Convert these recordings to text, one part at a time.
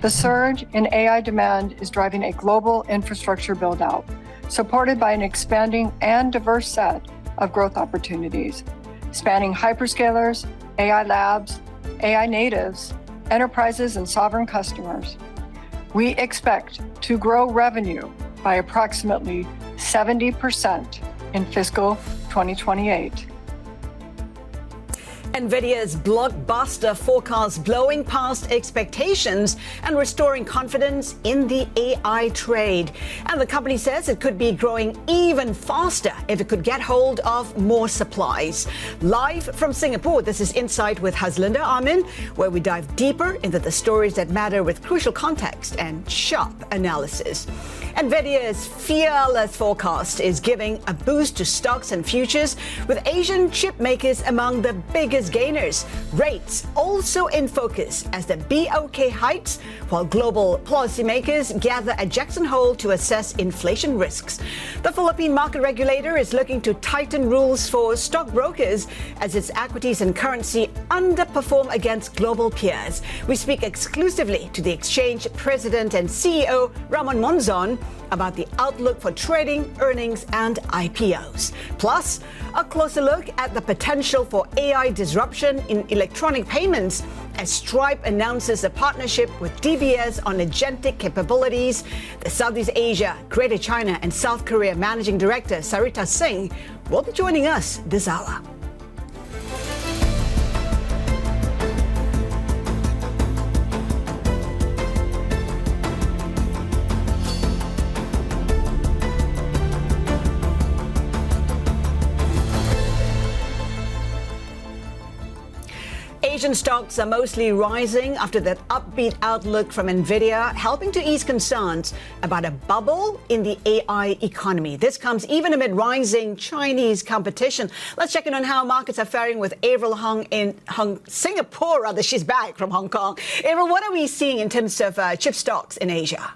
The surge in AI demand is driving a global infrastructure build-out, supported by an expanding and diverse set of growth opportunities, spanning hyperscalers, AI labs, AI natives, enterprises, and sovereign customers. We expect to grow revenue by approximately 70% in fiscal 2028. Nvidia's blockbuster forecast blowing past expectations and restoring confidence in the AI trade. And the company says it could be growing even faster if it could get hold of more supplies. Live from Singapore, this is Insight with Haslinda Amin, where we dive deeper into the stories that matter with crucial context and sharp analysis. Nvidia's fearless forecast is giving a boost to stocks and futures, with Asian chip makers among the biggest gainers. Rates also in focus as the BOK hikes, while global policymakers gather at Jackson Hole to assess inflation risks. The Philippine market regulator is looking to tighten rules for stockbrokers as its equities and currency underperform against global peers. We speak exclusively to the exchange president and CEO, Ramon Monzon, about the outlook for trading, earnings, and IPOs. Plus, a closer look at the potential for AI disruption in electronic payments as Stripe announces a partnership with DBS on agentic capabilities. The Southeast Asia, Greater China, and South Korea Managing Director Sarita Singh will be joining us this hour. Asian stocks are mostly rising after that upbeat outlook from Nvidia, helping to ease concerns about a bubble in the AI economy. This comes even amid rising Chinese competition. Let's check in on how markets are faring with Avril Hung in Singapore. Rather, she's back from Hong Kong. Avril, what are we seeing in terms of chip stocks in Asia?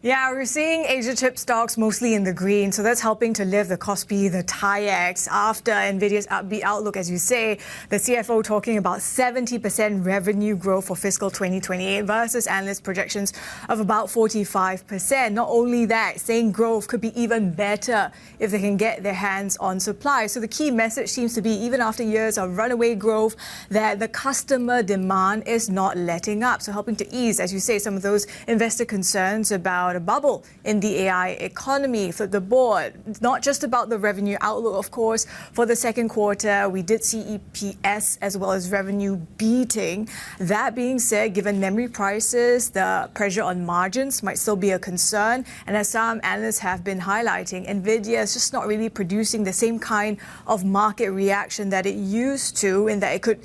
Yeah, we're seeing Asia chip stocks mostly in the green, so that's helping to lift the Kospi, the TAIEX, after Nvidia's upbeat outlook, as you say. The CFO talking about 70% revenue growth for fiscal 2028 versus analyst projections of about 45%. Not only that, saying growth could be even better if they can get their hands on supply. So the key message seems to be, even after years of runaway growth, that the customer demand is not letting up. So helping to ease, as you say, some of those investor concerns about a bubble in the AI economy. For the board, it's not just about the revenue outlook, of course. For the second quarter, we did see EPS as well as revenue beating. That being said, given memory prices, the pressure on margins might still be a concern. And as some analysts have been highlighting, Nvidia is just not really producing the same kind of market reaction that it used to, in that it could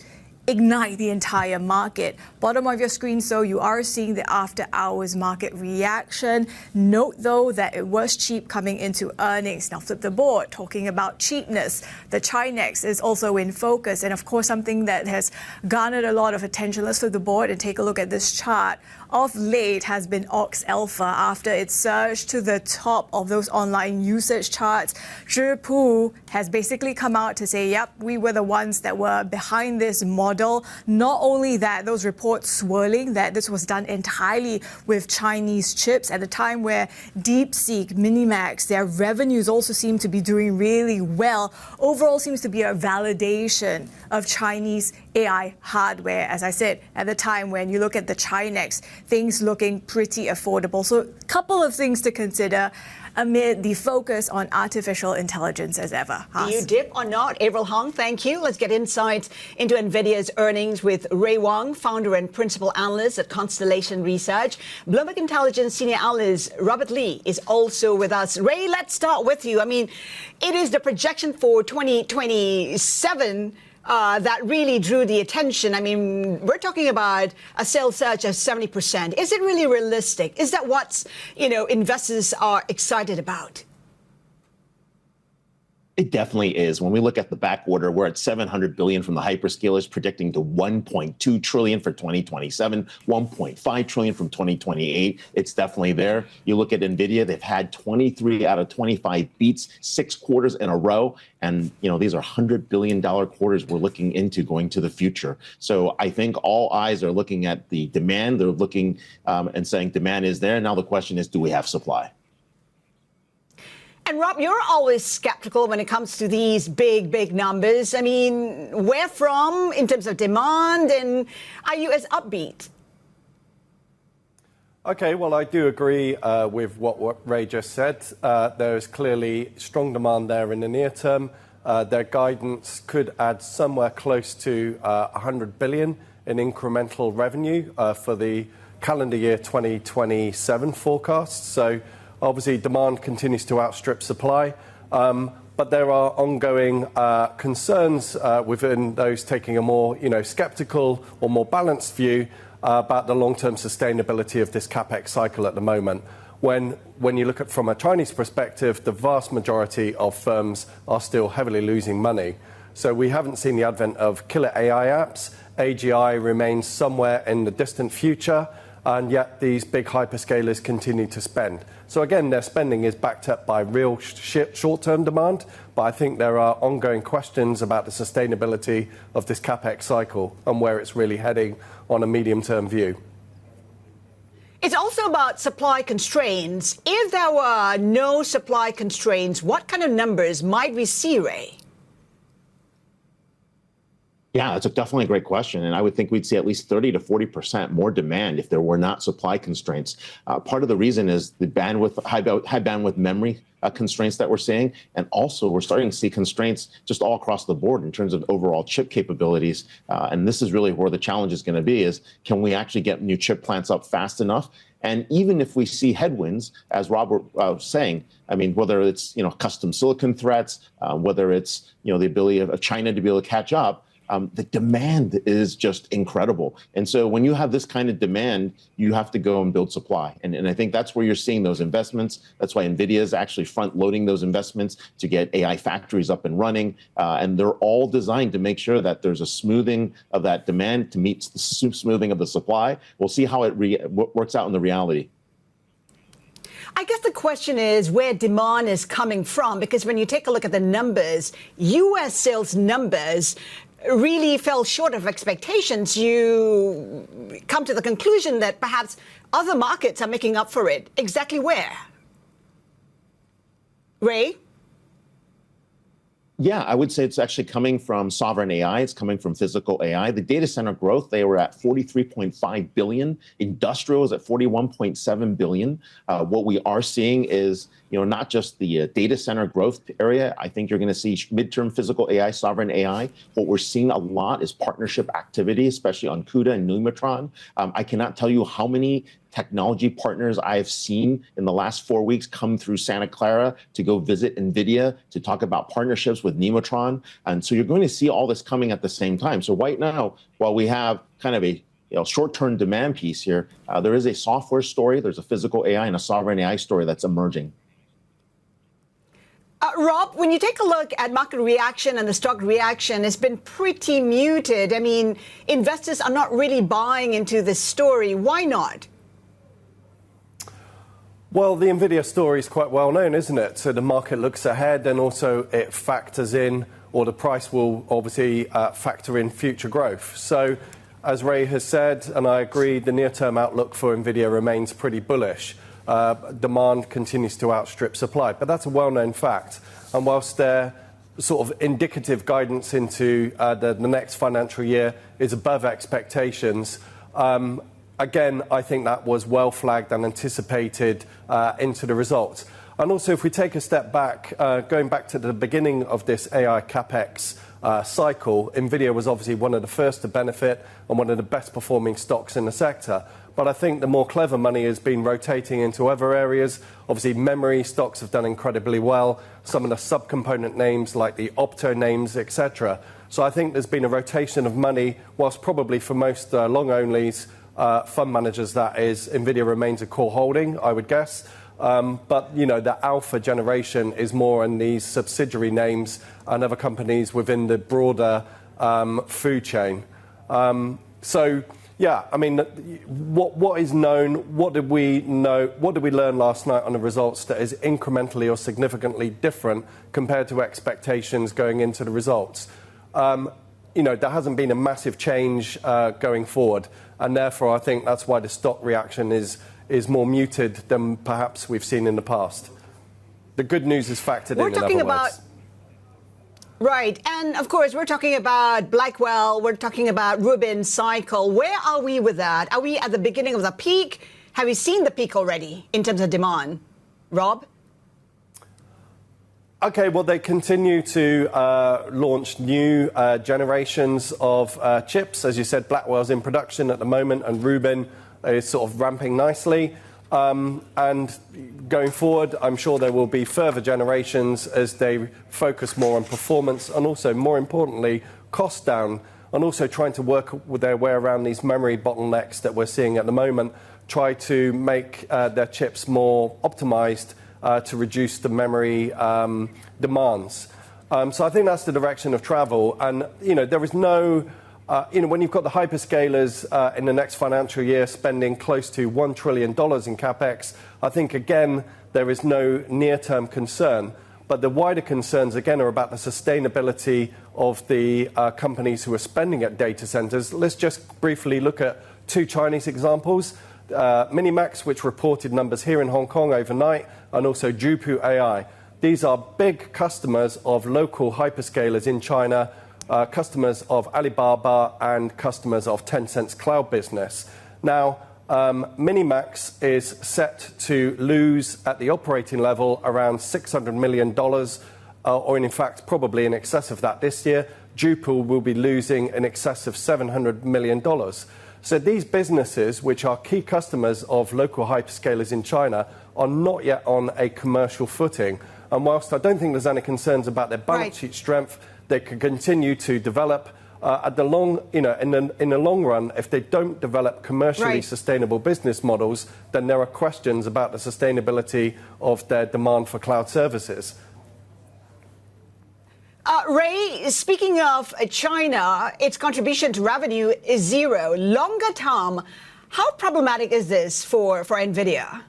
ignite the entire market. Bottom of your screen, so you are seeing the after hours market reaction. Note though that it was cheap coming into earnings. Now flip the board, talking about cheapness. The Chinex is also in focus, and of course something that has garnered a lot of attention. Let's flip the board and take a look at this chart. Of late has been Ox Alpha after it surged to the top of those online usage charts. Zhipu has basically come out to say, yep, we were the ones that were behind this model. Not only that, those reports swirling that this was done entirely with Chinese chips at a time where DeepSeek, Minimax, their revenues also seem to be doing really well. Overall seems to be a validation of Chinese AI hardware, as I said, at the time when you look at the Chinex, things looking pretty affordable. So a couple of things to consider amid the focus on artificial intelligence as ever. Do you dip or not? Avril Hung, thank you. Let's get insights into Nvidia's earnings with Ray Wang, founder and principal analyst at Constellation Research. Bloomberg Intelligence senior analyst Robert Lee is also with us. Ray, let's start with you. I mean, it is the projection for 2027 that really drew the attention. I mean, we're talking about a sales surge of 70%. Is it really realistic? Is that what, investors are excited about? It definitely is. When we look at the back order, we're at $700 billion from the hyperscalers, predicting to $1.2 trillion for 2027, $1.5 trillion from 2028. It's definitely there. You look at Nvidia, they've had 23 out of 25 beats, 6 quarters in a row. And, these are $100 billion quarters we're looking into going to the future. So I think all eyes are looking at the demand. They're looking and saying demand is there. Now the question is, do we have supply? And Rob, you're always skeptical when it comes to these big numbers. I mean, where from in terms of demand, and are you as upbeat? Okay, well, I do agree with what Ray just said. There is clearly strong demand there in the near term. Their guidance could add somewhere close to $100 billion in incremental revenue for the calendar year 2027 forecast. So obviously, demand continues to outstrip supply, but there are ongoing concerns within those taking a more, skeptical or more balanced view about the long-term sustainability of this capex cycle at the moment. When you look at from a Chinese perspective, the vast majority of firms are still heavily losing money. So we haven't seen the advent of killer AI apps. AGI remains somewhere in the distant future, and yet these big hyperscalers continue to spend. So again, their spending is backed up by real short-term demand, but I think there are ongoing questions about the sustainability of this capex cycle and where it's really heading on a medium-term view. It's also about supply constraints. If there were no supply constraints, what kind of numbers might we see, Ray? Yeah, that's definitely a great question. And I would think we'd see at least 30 to 40% more demand if there were not supply constraints. Part of the reason is the bandwidth, high bandwidth memory constraints that we're seeing. And also we're starting to see constraints just all across the board in terms of overall chip capabilities. And this is really where the challenge is going to be is, can we actually get new chip plants up fast enough? And even if we see headwinds, as Robert was saying, I mean, whether it's, custom silicon threats, whether it's, the ability of China to be able to catch up, the demand is just incredible. And so when you have this kind of demand, you have to go and build supply. And I think that's where you're seeing those investments. That's why Nvidia is actually front loading those investments to get AI factories up and running. And they're all designed to make sure that there's a smoothing of that demand to meet the smoothing of the supply. We'll see how it works out in the reality. I guess the question is where demand is coming from, because when you take a look at the numbers, U.S. sales numbers really fell short of expectations. You come to the conclusion that perhaps other markets are making up for it. Exactly where? Ray? Yeah, I would say it's actually coming from sovereign AI. It's coming from physical AI. The data center growth, they were at 43.5 billion. Industrial is at 41.7 billion. What we are seeing is, not just the data center growth area. I think you're going to see midterm physical AI, sovereign AI. What we're seeing a lot is partnership activity, especially on CUDA and Numatron. I cannot tell you how many technology partners I have seen in the last 4 weeks come through Santa Clara to go visit Nvidia to talk about partnerships with Numatron. And so you're going to see all this coming at the same time. So right now, while we have kind of a short-term demand piece here, there is a software story, there's a physical AI and a sovereign AI story that's emerging. Rob, when you take a look at market reaction and the stock reaction, it's been pretty muted. I mean, investors are not really buying into this story. Why not? Well, the Nvidia story is quite well known, isn't it? So the market looks ahead and also it factors in, or the price will obviously factor in future growth. So as Ray has said, and I agree, the near-term outlook for Nvidia remains pretty bullish. Demand continues to outstrip supply, but that's a well-known fact. And whilst their sort of indicative guidance into the next financial year is above expectations, again, I think that was well flagged and anticipated into the results. And also, if we take a step back, going back to the beginning of this AI capex cycle, Nvidia was obviously one of the first to benefit and one of the best performing stocks in the sector. But I think the more clever money has been rotating into other areas. Obviously, memory stocks have done incredibly well. Some of the subcomponent names like the opto names, etc. So I think there's been a rotation of money, whilst probably for most long-onlys, fund managers, that is, Nvidia remains a core holding, I would guess. But, you know, the alpha generation is more in these subsidiary names and other companies within the broader food chain. So, yeah, I mean, what is known, what did we know, what did we learn last night on the results that is incrementally or significantly different compared to expectations going into the results? You know, there hasn't been a massive change going forward, and therefore I think that's why the stock reaction is more muted than perhaps we've seen in the past. The good news is factored in other words. Right, and of course we're talking about Blackwell, we're talking about Rubin cycle. Where are we with that? Are we at the beginning of the peak? Have we seen the peak already in terms of demand? Rob? Okay, well, they continue to launch new generations of chips. As you said, Blackwell's in production at the moment, and Rubin is sort of ramping nicely. And going forward, I'm sure there will be further generations as they focus more on performance and also, more importantly, cost down, and also trying to work with their way around these memory bottlenecks that we're seeing at the moment, try to make their chips more optimized to reduce the memory demands. So I think that's the direction of travel. And, you know, there is no... you know, when you've got the hyperscalers in the next financial year spending close to $1 trillion in capex, I think, again, there is no near-term concern. But the wider concerns, again, are about the sustainability of the companies who are spending at data centers. Let's just briefly look at two Chinese examples. Minimax, which reported numbers here in Hong Kong overnight, and also Jupu AI. These are big customers of local hyperscalers in China, customers of Alibaba and customers of Tencent's cloud business. Now, Minimax is set to lose at the operating level around $600 million, or in fact probably in excess of that this year. Jupu will be losing in excess of $700 million. So these businesses, which are key customers of local hyperscalers in China, are not yet on a commercial footing. And whilst I don't think there's any concerns about their balance sheet strength, they can continue to develop at the long, you know, in the long run. If they don't develop commercially sustainable business models, then there are questions about the sustainability of their demand for cloud services. Ray, speaking of China, its contribution to revenue is zero. Longer term, how problematic is this for Nvidia?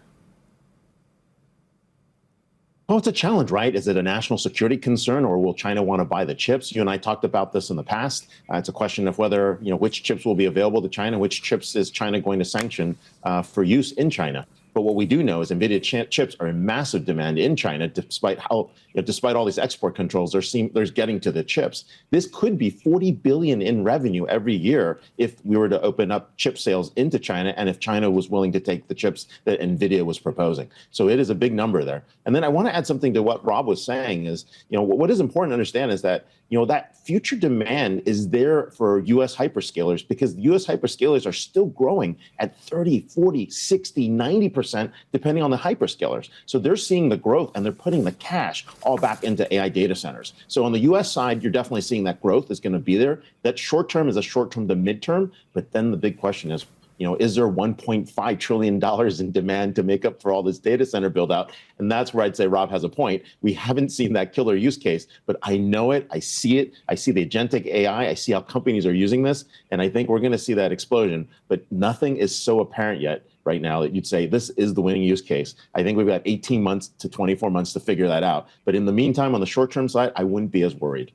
Well, it's a challenge, right? Is it a national security concern, or will China want to buy the chips? You and I talked about this in the past. It's a question of whether, you know, which chips will be available to China, which chips is China going to sanction for use in China. But what we do know is Nvidia chips are in massive demand in China, despite how, despite all these export controls, they're getting to the chips. This could be $40 billion in revenue every year if we were to open up chip sales into China, and if China was willing to take the chips that Nvidia was proposing. So it is a big number there. And then I want to add something to what Rob was saying is, you know, what is important to understand is that, you know, that future demand is there for U.S. hyperscalers, because the U.S. hyperscalers are still growing at 30, 40, 60, 90%, depending on the hyperscalers. So they're seeing the growth and they're putting the cash all back into AI data centers. So on the U.S. side, you're definitely seeing that growth is going to be there. That short term is a short term to midterm. But then the big question is, you know, is there $1.5 trillion in demand to make up for all this data center build out? And that's where I'd say Rob has a point. We haven't seen that killer use case, but I know it. I see it. I see the agentic AI. I see how companies are using this. And I think we're going to see that explosion. But nothing is so apparent yet right now that you'd say this is the winning use case. I think we've got 18 months to 24 months to figure that out. But in the meantime, on the short term side, I wouldn't be as worried.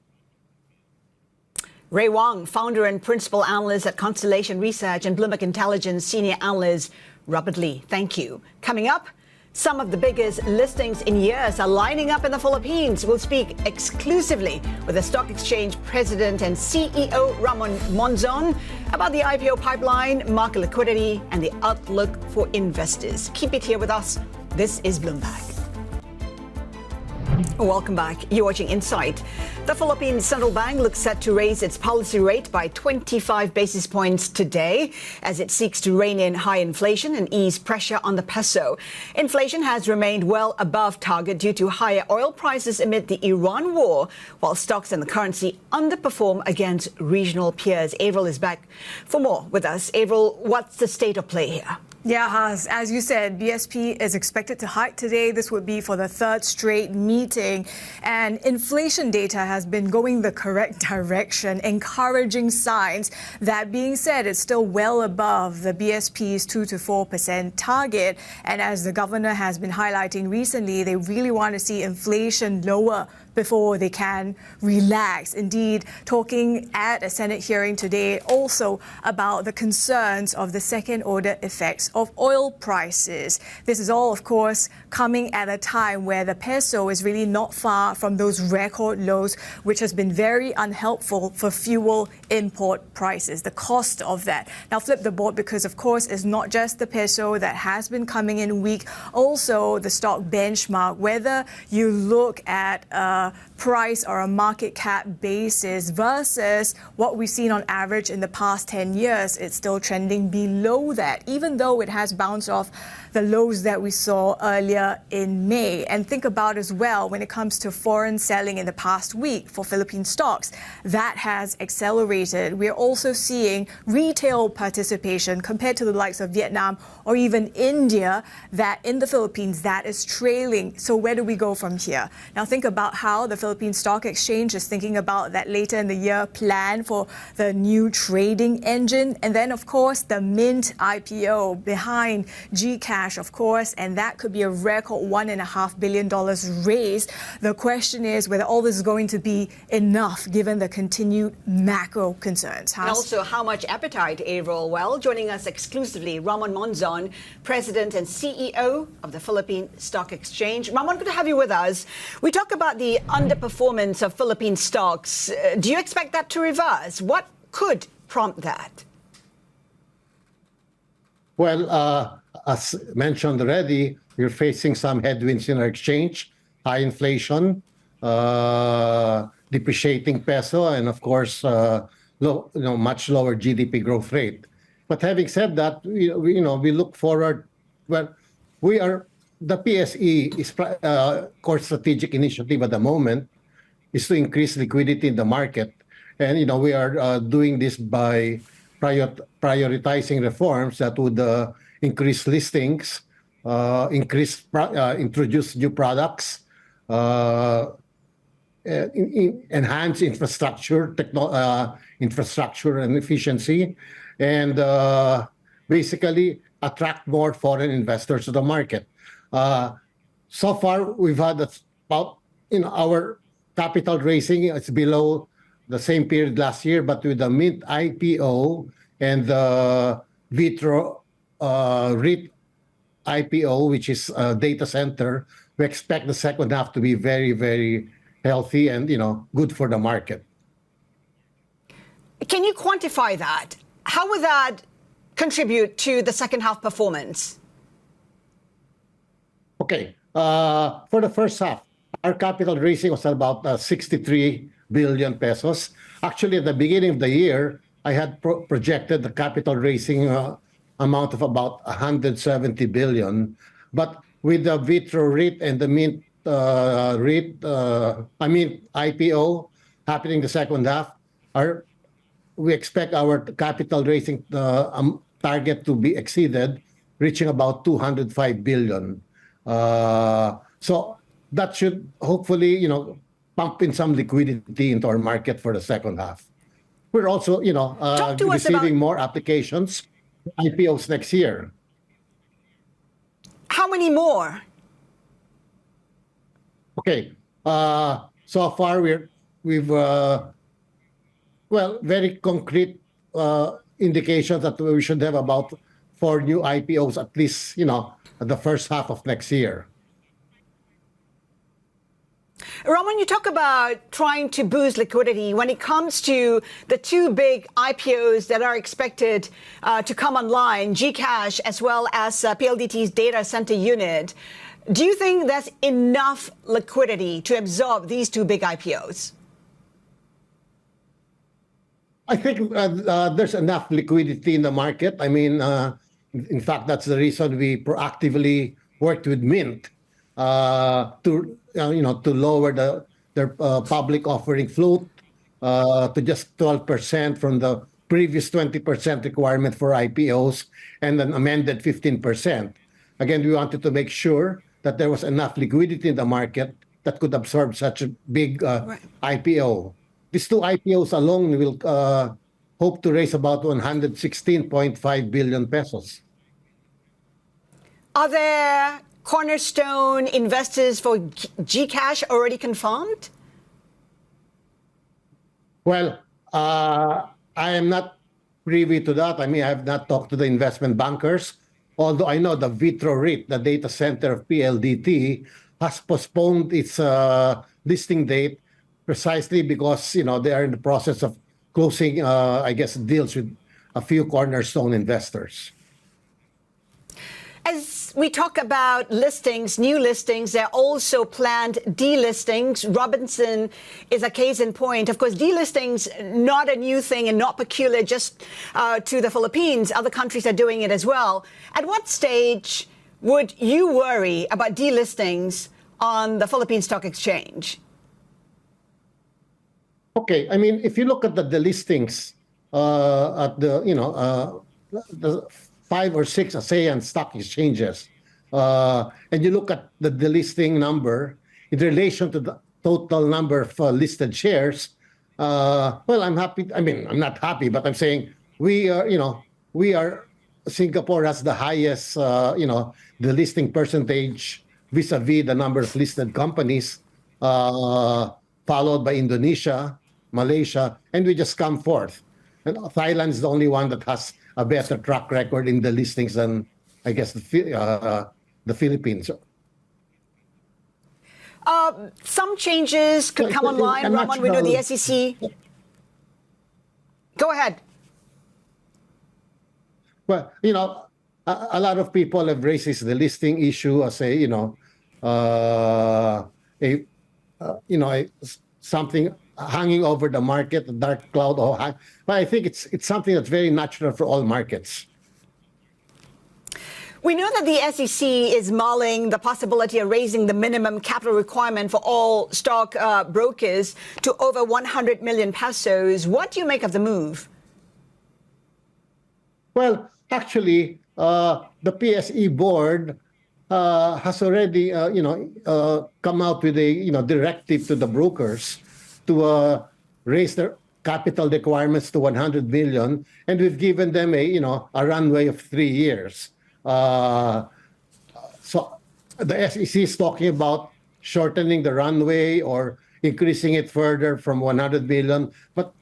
Ray Wang, founder and principal analyst at Constellation Research, and Bloomberg Intelligence senior analyst Robert Lee. Thank you. Coming up, some of the biggest listings in years are lining up in the Philippines. We'll speak exclusively with the stock exchange president and CEO Ramon Monzon about the IPO pipeline, market liquidity, and the outlook for investors. Keep it here with us. This is Bloomberg. Welcome back. You're watching Insight. The Philippine Central Bank looks set to raise its policy rate by 25 basis points today as it seeks to rein in high inflation and ease pressure on the peso. Inflation has remained well above target due to higher oil prices amid the Iran war, while stocks and the currency underperform against regional peers. Avril is back for more with us. Avril, what's the state of play here? Yeah, Has, as you said, BSP is expected to hike today. This would be for the third straight meeting. And inflation data has been going the correct direction, encouraging signs. That being said, it's still well above the BSP's 2 to 4% target. And as the governor has been highlighting recently, they really want to see inflation lower before they can relax. Indeed, talking at a Senate hearing today also about the concerns of the second-order effects of oil prices. This is all, of course, coming at a time where the peso is really not far from those record lows, which has been very unhelpful for fuel import prices, the cost of that. Now, flip the board because, of course, it's not just the peso that has been coming in weak, also the stock benchmark. Whether you look at price or a market cap basis versus what we've seen on average in the past 10 years, it's still trending below that, even though it has bounced off the lows that we saw earlier in May. And think about as well, when it comes to foreign selling in the past week for Philippine stocks, that has accelerated. We're also seeing retail participation compared to the likes of Vietnam or even India, that in the Philippines, that is trailing. So where do we go from here? Now think about how the Philippine Stock Exchange is thinking about that later in the year plan for the new trading engine. And then, of course, the Mint IPO behind GCash, of course, and that could be a record $1.5 billion raised. The question is whether all this is going to be enough given the continued macro concerns. And also, how much appetite, Avril? Well, joining us exclusively, Ramon Monzon, President and CEO of the Philippine Stock Exchange. Ramon, good to have you with us. We talk about the underperformance of Philippine stocks. Do you expect that to reverse? What could prompt that? Well, as mentioned already, we're facing some headwinds in our exchange, high inflation, depreciating peso, and of course, much lower GDP growth rate. But having said that, we look forward. Well, the PSE is core strategic initiative at the moment is to increase liquidity in the market, and we are doing this by prioritizing reforms that would increase listings, introduce new products, enhance infrastructure and efficiency, and basically attract more foreign investors to the market. So far, we've had about our capital raising, it's below the same period last year, but with the Mint IPO and the Vitro REIT IPO, which is a data center, we expect the second half to be very, very healthy and good for the market. Can you quantify that? How would that contribute to the second half performance? Okay, for the first half, our capital raising was about 63 billion pesos. Actually, at the beginning of the year, I had projected the capital raising amount of about 170 billion. But with the Vitro REIT and the Mint IPO happening the second half, we expect our capital raising target to be exceeded, reaching about 205 billion. So that should hopefully, pump in some liquidity into our market for the second half. We're also, receiving more applications for IPOs next year. How many more? Okay. So far, we've very concrete indications that we should have about 4 new IPOs at least, the first half of next year. Ramon, you talk about trying to boost liquidity. When it comes to the 2 big IPOs that are expected to come online, GCash as well as PLDT's data center unit, do you think there's enough liquidity to absorb these 2 big IPOs? I think there's enough liquidity in the market. I mean, in fact, that's the reason we proactively worked with Mint to lower their public offering float to just 12% from the previous 20% requirement for IPOs and an amended 15%. Again, we wanted to make sure that there was enough liquidity in the market that could absorb such a big IPO. These two IPOs alone will hope to raise about 116.5 billion pesos. Are there cornerstone investors for GCash already confirmed? Well, I am not privy to that. I mean, I have not talked to the investment bankers, although I know the Vitro REIT, the data center of PLDT, has postponed its listing date precisely because, you know, they are in the process of closing, I guess, deals with a few cornerstone investors. As we talk about listings, new listings, there are also planned delistings. Robinson is a case in point. Of course, delistings, not a new thing and not peculiar just to the Philippines. Other countries are doing it as well. At what stage would you worry about delistings on the Philippine Stock Exchange? Okay, I mean, if you look at the delistings at the, you know, the 5 or 6 ASEAN stock exchanges, and you look at the delisting number in relation to the total number of listed shares, well, I'm happy. I mean, I'm not happy, but I'm saying we are, you know, Singapore has the highest, you know, delisting percentage vis-a-vis the number of listed companies, followed by Indonesia, Malaysia, and we just come fourth. And Thailand is the only one that has a better track record in the listings than, I guess, the Philippines. Some changes could come online. Ramon, we know the SEC. Go ahead. Well, you know, a lot of people have raised this delisting issue as a, you know, something hanging over the market, a dark cloud. But I think it's something that's very natural for all markets. We know that the SEC is mulling the possibility of raising the minimum capital requirement for all stock brokers to over 100 million pesos. What do you make of the move? Well, actually, the PSE board has already, come out with a, directive to the brokers to raise their capital requirements to 100 million, and we've given them a runway of 3 years. So the SEC is talking about shortening the runway or increasing it further from 100 million, but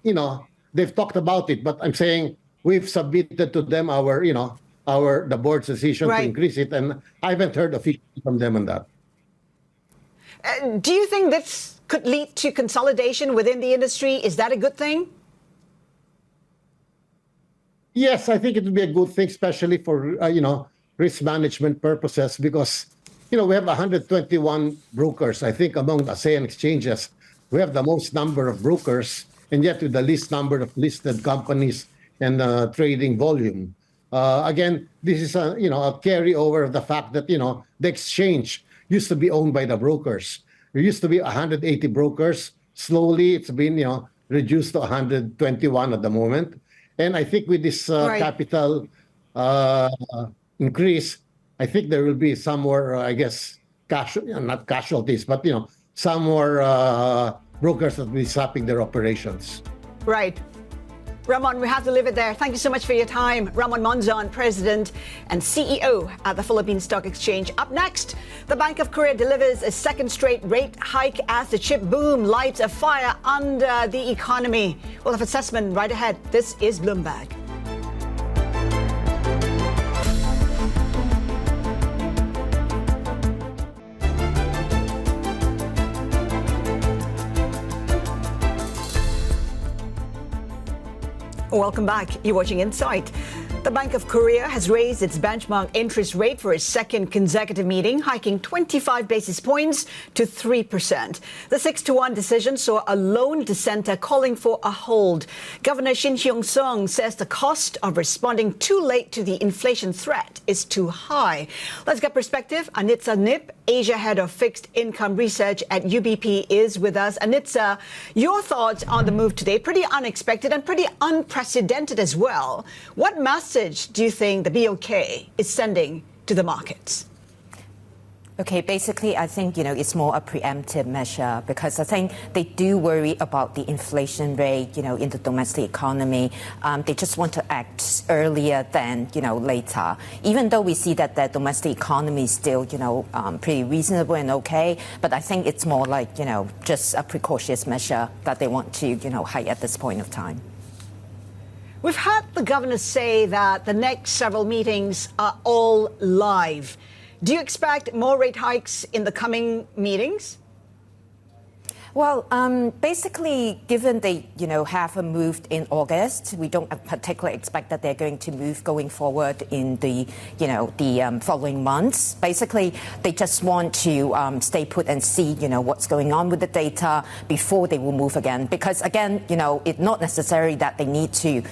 they've talked about it. But I'm saying we've submitted to them the board's decision to increase it, and I haven't heard officially from them on that. Do you think this could lead to consolidation within the industry? Is that a good thing? Yes, I think it would be a good thing, especially for risk management purposes, because we have 121 brokers. I think among the ASEAN exchanges, we have the most number of brokers, and yet with the least number of listed companies and trading volume. Again, this is a carryover of the fact that the exchange used to be owned by the brokers. There used to be 180 brokers. Slowly, it's been reduced to 121 at the moment. And I think with this capital increase, I think there will be some more, not casualties, but some more brokers that will be stopping their operations. Right. Ramon, we have to leave it there. Thank you so much for your time. Ramon Monzon, President and CEO at the Philippine Stock Exchange. Up next, the Bank of Korea delivers a second straight rate hike as the chip boom lights a fire under the economy. We'll have assessment right ahead. This is Bloomberg. Welcome back. You're watching Insight. The Bank of Korea has raised its benchmark interest rate for its second consecutive meeting, hiking 25 basis points to 3%. The 6-1 decision saw a lone dissenter calling for a hold. Governor Shin Hyung-sung says the cost of responding too late to the inflation threat is too high. Let's get perspective. Anitza Nip, Asia Head of Fixed Income Research at UBP, is with us. Anitza, your thoughts on the move today? Pretty unexpected and pretty unprecedented as well. What message do you think the BOK is sending to the markets? Okay, basically, I think, it's more a preemptive measure because I think they do worry about the inflation rate, in the domestic economy. They just want to act earlier than, later. Even though we see that the domestic economy is still, pretty reasonable and okay, but I think it's more like, just a precautious measure that they want to, hike at this point of time. We've had the governor say that the next several meetings are all live. Do you expect more rate hikes in the coming meetings? Well, basically, given they, have moved in August, we don't particularly expect that they're going to move going forward in the, following months. Basically, they just want to stay put and see, what's going on with the data before they will move again. Because again, it's not necessary that they need to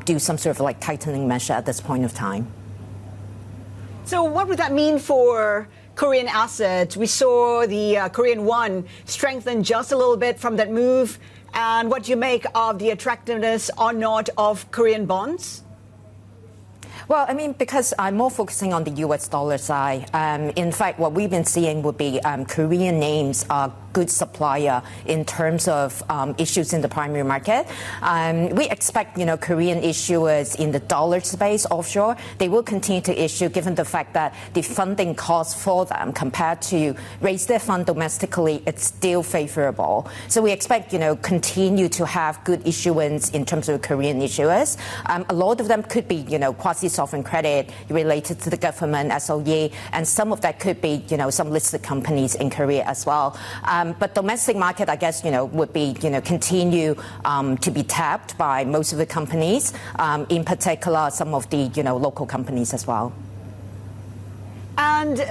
do some sort of tightening measure at this point of time. So what would that mean for Korean assets? We saw the Korean won strengthen just a little bit from that move. And what do you make of the attractiveness or not of Korean bonds? Well, because I'm more focusing on the U.S. dollar side. In fact, what we've been seeing would be Korean names are good supplier in terms of issues in the primary market. We expect, Korean issuers in the dollar space offshore, they will continue to issue given the fact that the funding cost for them compared to raise their fund domestically, it's still favorable. So we expect, continue to have good issuance in terms of Korean issuers. A lot of them could be, quasi-sovereign credit related to the government, SOE, and some of that could be, some listed companies in Korea as well. But domestic market, I guess, would be, continue to be tapped by most of the companies, in particular some of the, local companies as well. And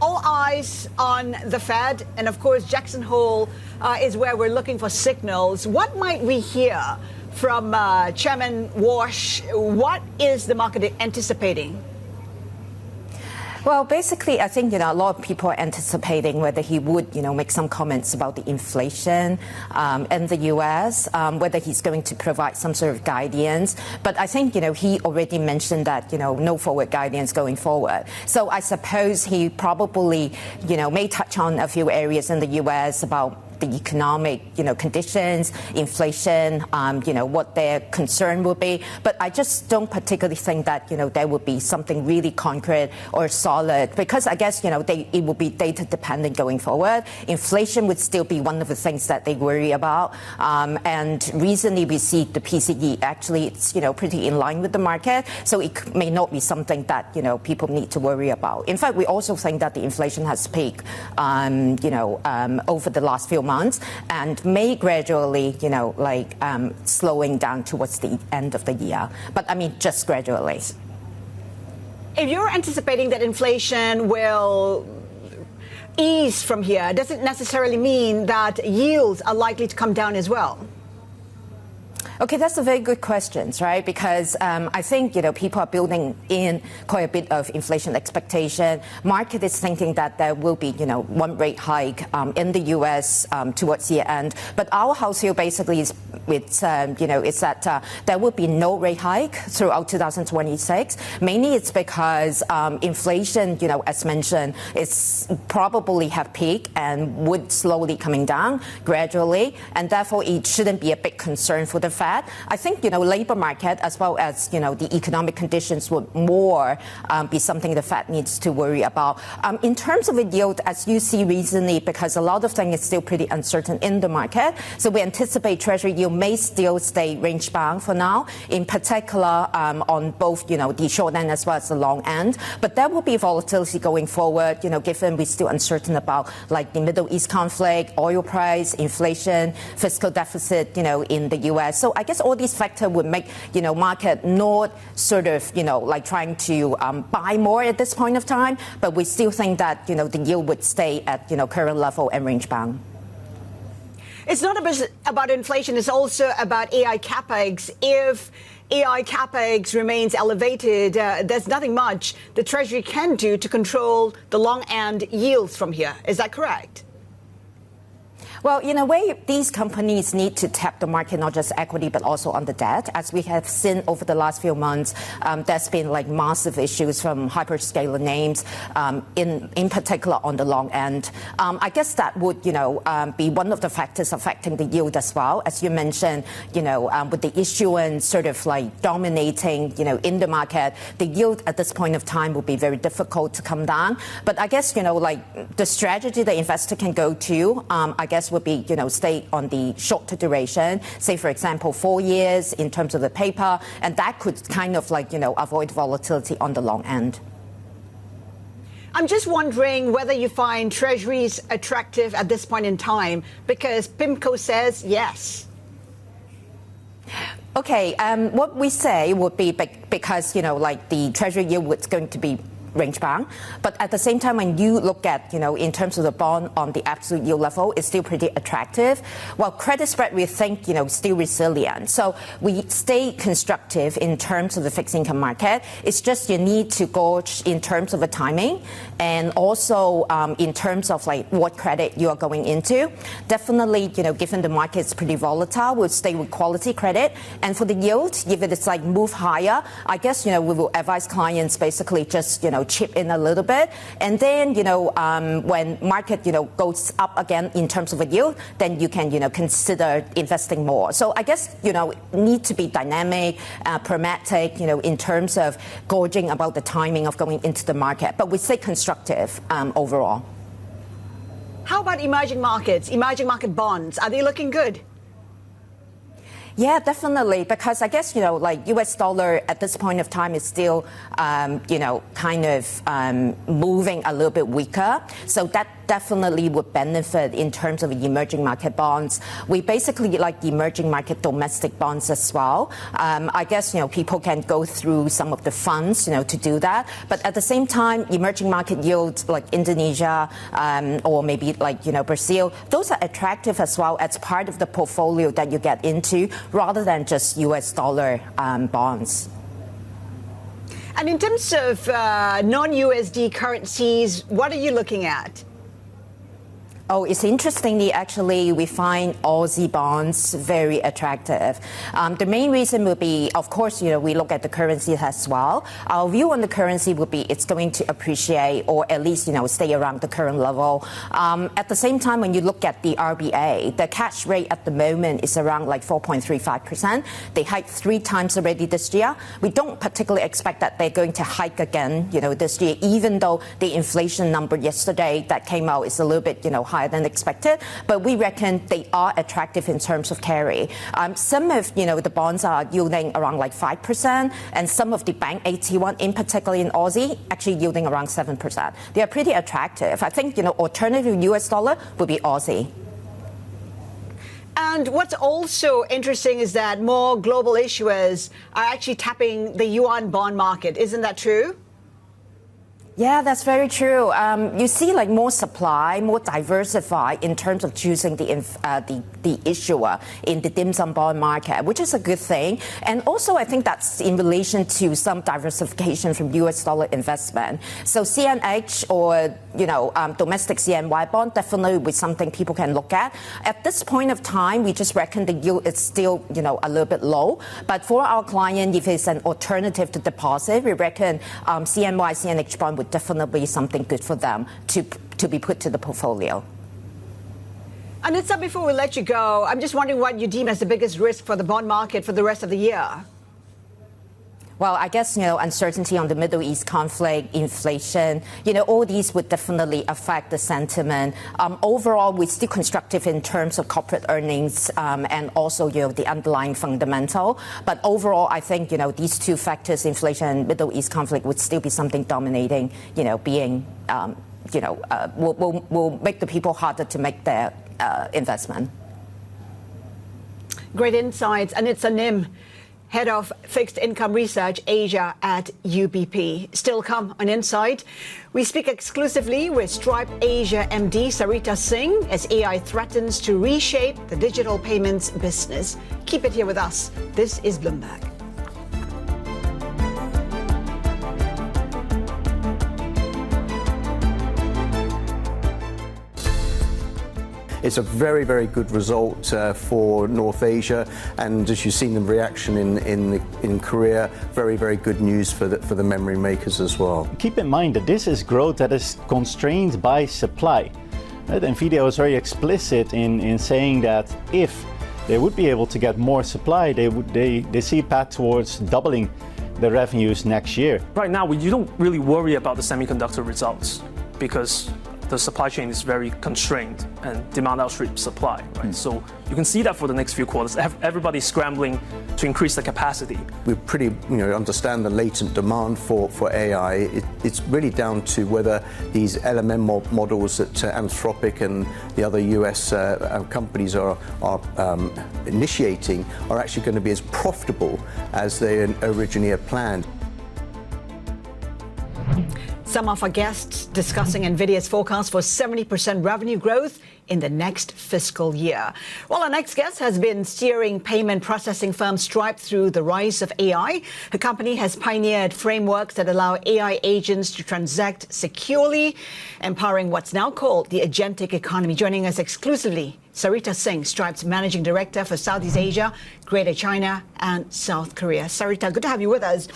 all eyes on the Fed, and of course Jackson Hole is where we're looking for signals. What might we hear from Chairman Walsh? What is the market anticipating? Well, basically, I think, a lot of people are anticipating whether he would, make some comments about the inflation in the U.S., whether he's going to provide some sort of guidance. But I think, he already mentioned that, no forward guidance going forward. So I suppose he probably, may touch on a few areas in the U.S. about the economic, conditions, inflation, what their concern will be. But I just don't particularly think that, there would be something really concrete or solid because I guess, it will be data dependent going forward. Inflation would still be one of the things that they worry about. And recently we see the PCE actually, it's, pretty in line with the market. So it may not be something that, people need to worry about. In fact, we also think that the inflation has peaked, over the last few months and may gradually, slowing down towards the end of the year. But just gradually. If you're anticipating that inflation will ease from here, does it necessarily mean that yields are likely to come down as well? Okay, that's a very good question, right? Because I think, people are building in quite a bit of inflation expectation. Market is thinking that there will be, one rate hike in the U.S. Towards the end. But our house view basically is, it's that there will be no rate hike throughout 2026. Mainly it's because inflation, as mentioned, is probably have peaked and would slowly coming down gradually. And therefore, it shouldn't be a big concern for the Fed. I think, labor market as well as, the economic conditions would more be something the Fed needs to worry about. In terms of a yield, as you see recently, because a lot of things is still pretty uncertain in the market. So we anticipate Treasury yield may still stay range bound for now, in particular on both, the short end as well as the long end. But there will be volatility going forward, given we're still uncertain about the Middle East conflict, oil price, inflation, fiscal deficit, in the U.S. So I guess all these factors would make, market not sort of, like trying to buy more at this point of time, but we still think that, the yield would stay at, current level and range bound. It's not about inflation, it's also about AI capex. If AI capex remains elevated, there's nothing much the Treasury can do to control the long end yields from here. Is that correct? Well, in a way, these companies need to tap the market, not just equity, but also on the debt. As we have seen over the last few months, there's been like massive issues from hyperscaler names, in particular on the long end. I guess that would, be one of the factors affecting the yield as well. As you mentioned, with the issuance sort of like dominating, in the market, the yield at this point of time will be very difficult to come down. But I guess, like the strategy the investor can go to, I guess, would be, stay on the shorter duration, say, for example, 4 years in terms of the paper, and that could kind of like, avoid volatility on the long end. I'm just wondering whether you find treasuries attractive at this point in time, because PIMCO says yes. Okay, what we say would be because, like the treasury yield was going to be range bound. But at the same time, when you look at, in terms of the bond on the absolute yield level, it's still pretty attractive. While credit spread, we think, still resilient. So we stay constructive in terms of the fixed income market. It's just you need to gauge in terms of the timing and also in terms of like what credit you are going into. Definitely, given the market is pretty volatile, we'll stay with quality credit. And for the yield, if it's like move higher, I guess, we will advise clients basically just, chip in a little bit. And then, when market, goes up again in terms of a yield, then you can, consider investing more. So I guess, need to be dynamic, pragmatic, in terms of gauging about the timing of going into the market. But we stay constructive overall. How about emerging markets, emerging market bonds? Are they looking good? Yeah, definitely, because I guess, like US dollar at this point of time is still, kind of moving a little bit weaker. So that definitely would benefit in terms of emerging market bonds. We basically like the emerging market domestic bonds as well. I guess, people can go through some of the funds, to do that. But at the same time, emerging market yields like Indonesia or maybe like, Brazil, those are attractive as well as part of the portfolio that you get into, rather than just US dollar bonds. And in terms of non-USD currencies, what are you looking at? Oh, it's interestingly, actually, we find Aussie bonds very attractive. The main reason would be, of course, we look at the currency as well. Our view on the currency would be it's going to appreciate or at least, stay around the current level. At the same time, when you look at the RBA, the cash rate at the moment is around like 4.35%. They hiked 3 times already this year. We don't particularly expect that they're going to hike again, this year, even though the inflation number yesterday that came out is a little bit, higher than expected, but we reckon they are attractive in terms of carry. Some of the bonds are yielding around like 5%, and some of the bank AT1, in particular in Aussie, actually yielding around 7%. They are pretty attractive. I think alternative US dollar would be Aussie. And what's also interesting is that more global issuers are actually tapping the yuan bond market. Isn't that true? Yeah, that's very true. You see like more supply, more diversified in terms of choosing the issuer in the dim sum bond market, which is a good thing. And also I think that's in relation to some diversification from US dollar investment. So CNH or, domestic CNY bond definitely was something people can look at. At this point of time, we just reckon the yield is still, a little bit low. But for our client, if it's an alternative to deposit, we reckon CNY, CNH bond would definitely be something good for them to be put to the portfolio. Anitza, before we let you go, I'm just wondering what you deem as the biggest risk for the bond market for the rest of the year. Well, I guess, uncertainty on the Middle East conflict, inflation, all these would definitely affect the sentiment. Overall, we're still constructive in terms of corporate earnings and also, the underlying fundamental. But overall, I think, these two factors, inflation and Middle East conflict, would still be something dominating, being, will make the people harder to make their investment. Great insights. Anitza Nip, Head of Fixed Income Research Asia at UBP. Still come on Insight. We speak exclusively with Stripe Asia MD Sarita Singh as AI threatens to reshape the digital payments business. Keep it here with us. This is Bloomberg. It's a very, very good result for North Asia, and as you've seen the reaction in Korea, very, very good news for the memory makers as well. Keep in mind that this is growth that is constrained by supply. Right? Nvidia was very explicit in saying that if they would be able to get more supply, they see a path towards doubling the revenues next year. Right now, you don't really worry about the semiconductor results because the supply chain is very constrained and demand outstrips supply, right? So you can see that for the next few quarters. Everybody's scrambling to increase the capacity. We pretty understand the latent demand for AI. It's really down to whether these LLM models that Anthropic and the other US companies are initiating are actually going to be as profitable as they originally had planned. Some of our guests discussing Nvidia's forecast for 70% revenue growth in the next fiscal year. Well, our next guest has been steering payment processing firm Stripe through the rise of AI. Her company has pioneered frameworks that allow AI agents to transact securely, empowering what's now called the agentic economy. Joining us exclusively, Sarita Singh, Stripe's Managing Director for Southeast Asia, Greater China and South Korea. Sarita, good to have you with us.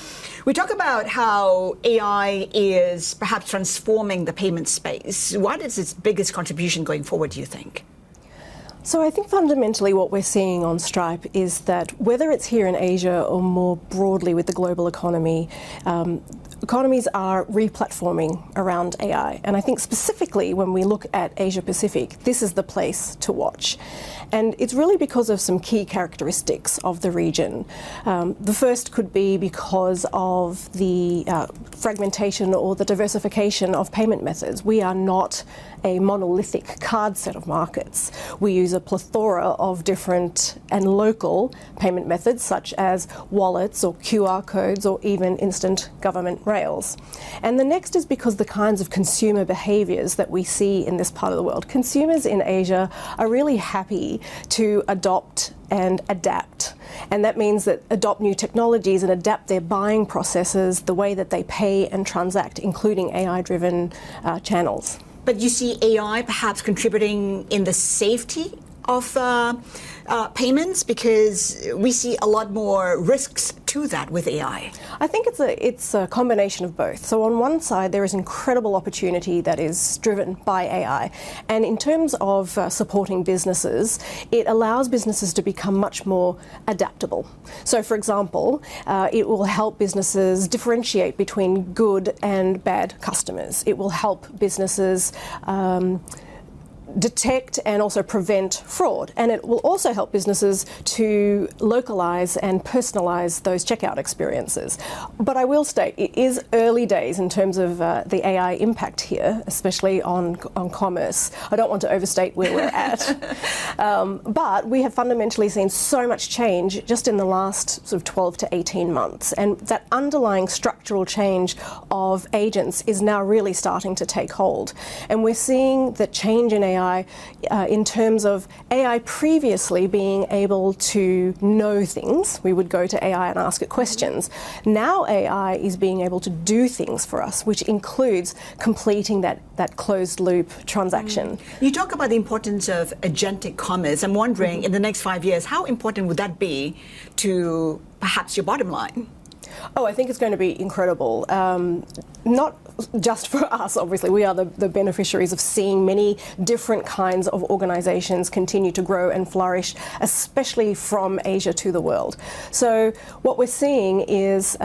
We talk about how AI is perhaps transforming the payment space. What is its biggest contribution going forward, do you think? So I think fundamentally what we're seeing on Stripe is that whether it's here in Asia or more broadly with the global economy, economies are replatforming around AI. And I think specifically when we look at Asia Pacific, this is the place to watch. And it's really because of some key characteristics of the region. The first could be because of the fragmentation or the diversification of payment methods. We are not a monolithic card set of markets. We use a plethora of different and local payment methods such as wallets or QR codes or even instant government rails. And the next is because the kinds of consumer behaviours that we see in this part of the world. Consumers in Asia are really happy to adopt and adapt. And that means that adopt new technologies and adapt their buying processes, the way that they pay and transact, including AI-driven channels. But you see AI perhaps contributing in the safety of payments, because we see a lot more risks to that with AI. I think it's a combination of both. So on one side, there is incredible opportunity that is driven by AI. And in terms of supporting businesses, it allows businesses to become much more adaptable. So for example, it will help businesses differentiate between good and bad customers. It will help businesses detect and also prevent fraud. And it will also help businesses to localize and personalize those checkout experiences. But I will state, it is early days in terms of the AI impact here, especially on commerce. I don't want to overstate where we're at. But we have fundamentally seen so much change just in the last sort of 12 to 18 months. And that underlying structural change of agents is now really starting to take hold. And we're seeing the change in AI in terms of AI previously being able to know things. We would go to AI and ask it questions. Now AI is being able to do things for us, which includes completing that closed loop transaction. You talk about the importance of agentic commerce. I'm wondering, in the next 5 years, how important would that be to perhaps your bottom line? Oh, I think it's going to be incredible. Not just for us, obviously. We are the beneficiaries of seeing many different kinds of organizations continue to grow and flourish, especially from Asia to the world. So what we're seeing is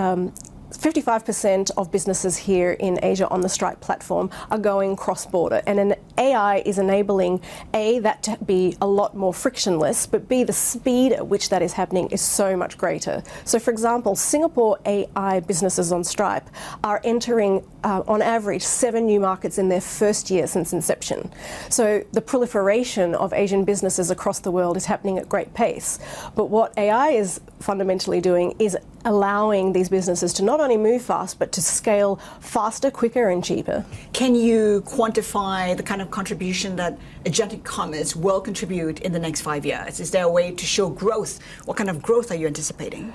55% of businesses here in Asia on the Stripe platform are going cross-border, and an AI is enabling A, that to be a lot more frictionless, but B, the speed at which that is happening is so much greater. So for example, Singapore AI businesses on Stripe are entering on average 7 new markets in their first year since inception. So the proliferation of Asian businesses across the world is happening at great pace. But what AI is fundamentally doing is allowing these businesses to not only move fast, but to scale faster, quicker, and cheaper. Can you quantify the kind of contribution that agentic commerce will contribute in the next 5 years? Is there a way to show growth? What kind of growth are you anticipating?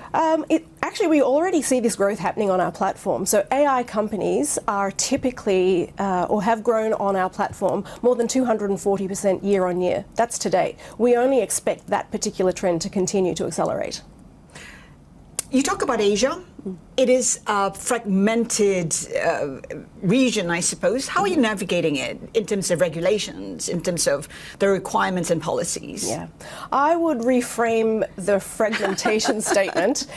Actually, we already see this growth happening on our platform. So AI companies are typically, or have grown on our platform more than 240% year on year. That's today. We only expect that particular trend to continue to accelerate. You talk about Asia. It is a fragmented region, I suppose. How are you navigating it in terms of regulations, in terms of the requirements and policies? Yeah, I would reframe the fragmentation statement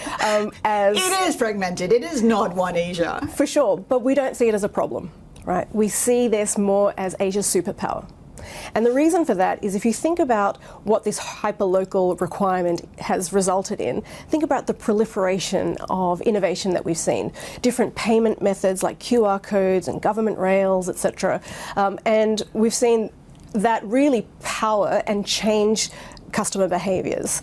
as... It is fragmented. It is not one Asia. For sure, but we don't see it as a problem, right? We see this more as Asia's superpower. And the reason for that is if you think about what this hyperlocal requirement has resulted in, think about the proliferation of innovation that we've seen. Different payment methods like QR codes and government rails, etc. And we've seen that really power and change customer behaviours.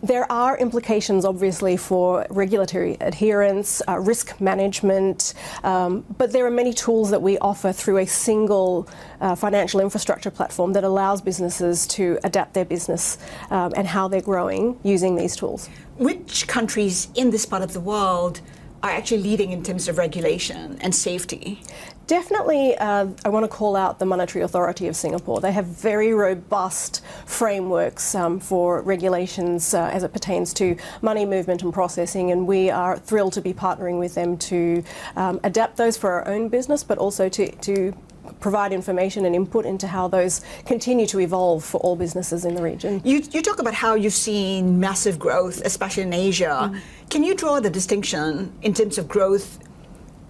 There are implications, obviously, for regulatory adherence, risk management, but there are many tools that we offer through a single financial infrastructure platform that allows businesses to adapt their business and how they're growing using these tools. Which countries in this part of the world are actually leading in terms of regulation and safety? Definitely, I want to call out the Monetary Authority of Singapore. They have very robust frameworks for regulations as it pertains to money movement and processing, and we are thrilled to be partnering with them to adapt those for our own business, but also to provide information and input into how those continue to evolve for all businesses in the region. You talk about how you've seen massive growth, especially in Asia. Can you draw the distinction in terms of growth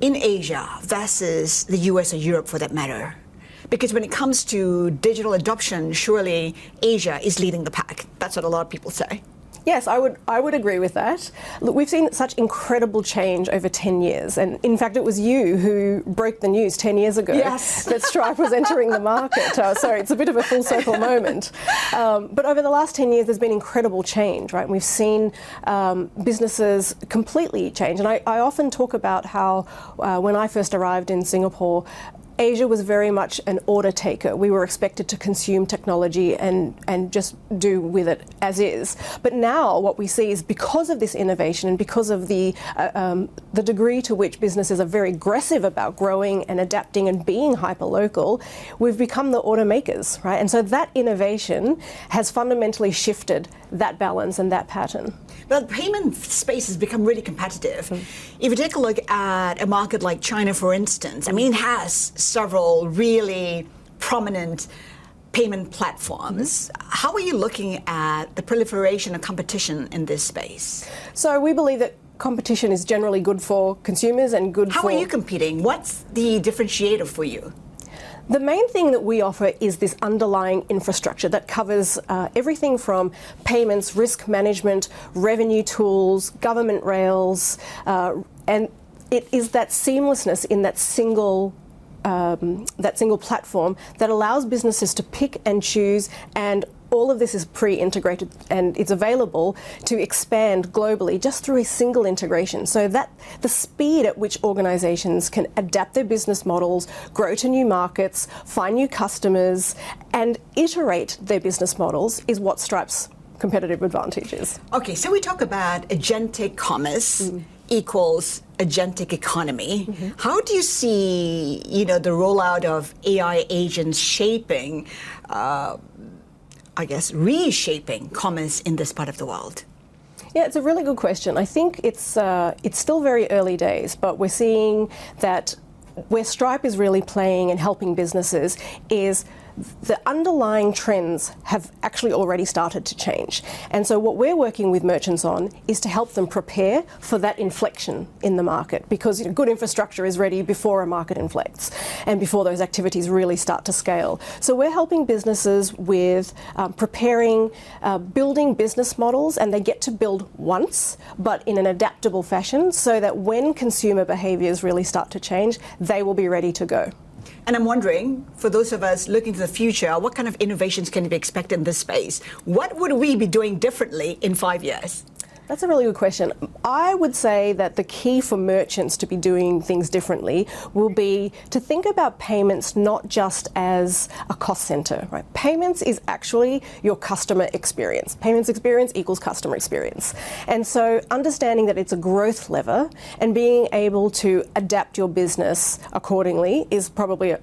in Asia versus the US or Europe, for that matter? Because when it comes to digital adoption, surely Asia is leading the pack. That's what a lot of people say. Yes, I would agree with that. Look, we've seen such incredible change over 10 years. And in fact, it was you who broke the news 10 years ago that Stripe was entering the market. So it's a bit of a full circle moment. But over the last 10 years, there's been incredible change, right? We've seen businesses completely change. And I often talk about how when I first arrived in Singapore, Asia was very much an order taker. We were expected to consume technology and just do with it as is. But now what we see is because of this innovation and because of the degree to which businesses are very aggressive about growing and adapting and being hyperlocal, we've become the order makers, right? And so that innovation has fundamentally shifted that balance and that pattern. But the payment space has become really competitive. If you take a look at a market like China, for instance, I mean, it has several really prominent payment platforms. How are you looking at the proliferation of competition in this space? So we believe that competition is generally good for consumers and good for... How are you competing? What's the differentiator for you? The main thing that we offer is this underlying infrastructure that covers everything from payments, risk management, revenue tools, government rails, and it is that seamlessness in that single platform that allows businesses to pick and choose, and all of this is pre-integrated and it's available to expand globally just through a single integration. So that the speed at which organizations can adapt their business models, grow to new markets, find new customers, and iterate their business models is what Stripe's competitive advantage is. Okay, so we talk about agentic commerce equals agentic economy. How do you see, the rollout of AI agents shaping reshaping commerce in this part of the world? Yeah, it's a really good question. I think it's still very early days, but we're seeing that where Stripe is really playing and helping businesses is the underlying trends have actually already started to change. And so what we're working with merchants on is to help them prepare for that inflection in the market, because good infrastructure is ready before a market inflects and before those activities really start to scale. So we're helping businesses with preparing, building business models, and they get to build once, but in an adaptable fashion, so that when consumer behaviours really start to change, they will be ready to go. And I'm wondering, for those of us looking to the future, what kind of innovations can be expected in this space? What would we be doing differently in 5 years? That's a really good question. I would say that the key for merchants to be doing things differently will be to think about payments not just as a cost center, right? Payments is actually your customer experience. Payments experience equals customer experience. And so understanding that it's a growth lever and being able to adapt your business accordingly is probably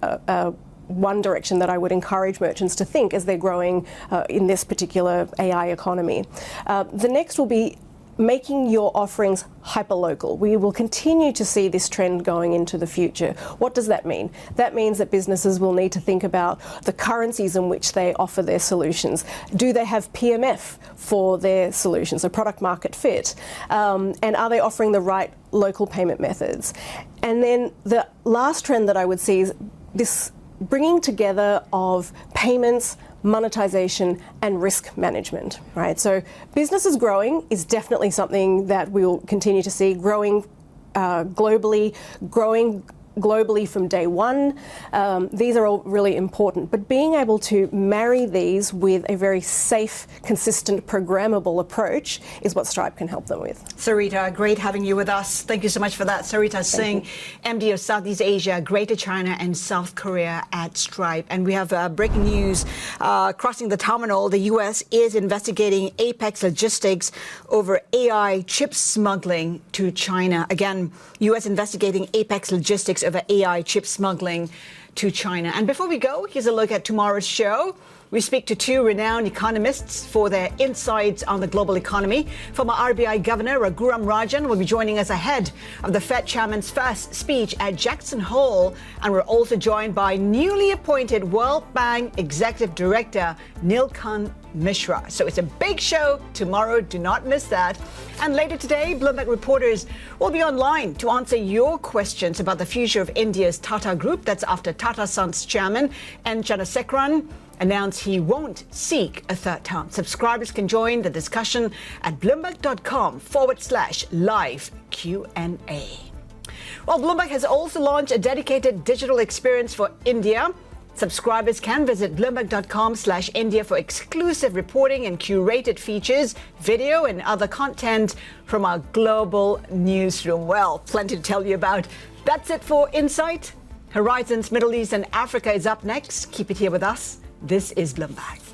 one direction that I would encourage merchants to think as they're growing in this particular AI economy. The next will be making your offerings hyperlocal. We will continue to see this trend going into the future. What does that mean? That means that businesses will need to think about the currencies in which they offer their solutions. Do they have PMF for their solutions, so product market fit? And are they offering the right local payment methods? And then the last trend that I would see is this bringing together of payments, monetization, and risk management, right? So businesses growing is definitely something that we'll continue to see growing globally from day one. These are all really important, but being able to marry these with a very safe, consistent, programmable approach is what Stripe can help them with. Sarita, great having you with us. Thank you so much for that. Sarita Singh, MD of Southeast Asia, Greater China and South Korea at Stripe. And we have breaking news crossing the terminal. The US is investigating Apex Logistics over AI chip smuggling to China. Again, US investigating Apex Logistics over AI chip smuggling to China. And before we go, here's a look at tomorrow's show. We speak to two renowned economists for their insights on the global economy. Former RBI Governor Raghuram Rajan will be joining us ahead of the Fed Chairman's first speech at Jackson Hole. And we're also joined by newly appointed World Bank Executive Director Nilkan Mishra. So it's a big show tomorrow. Do not miss that. And later today, Bloomberg reporters will be online to answer your questions about the future of India's Tata Group. That's after Tata Sons Chairman N. Chandrasekaran announced he won't seek a third term. Subscribers can join the discussion at bloomberg.com/live Q&A. Well, Bloomberg has also launched a dedicated digital experience for India. Subscribers can visit bloomberg.com/India for exclusive reporting and curated features, video and other content from our global newsroom. Well, plenty to tell you about. That's it for Insight. Horizons Middle East and Africa is up next. Keep it here with us. This is Bloomberg.